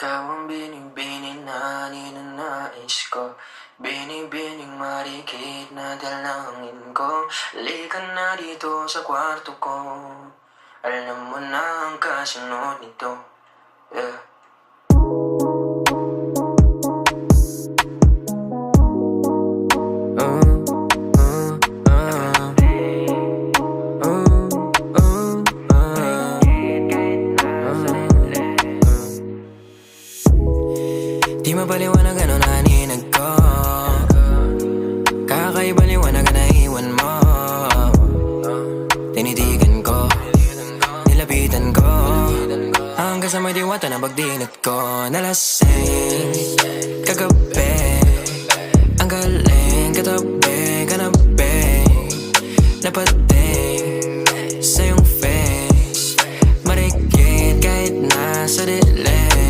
Ikaw ang binibining na ninanais ko. Binibining marikit na dalangin ko. Halika na dito sa kwarto ko. Alam mo na ang kasunod nito. Yeah. Di mapaliwanag ano naninag ko. Kakaiba liwanag na naiwan mo. Tinitigan ko, nilapitan ko, hanggang sa may diwata na pagdilat ko. Nalasing kagabi, ang galing katabi, kanabi, lapad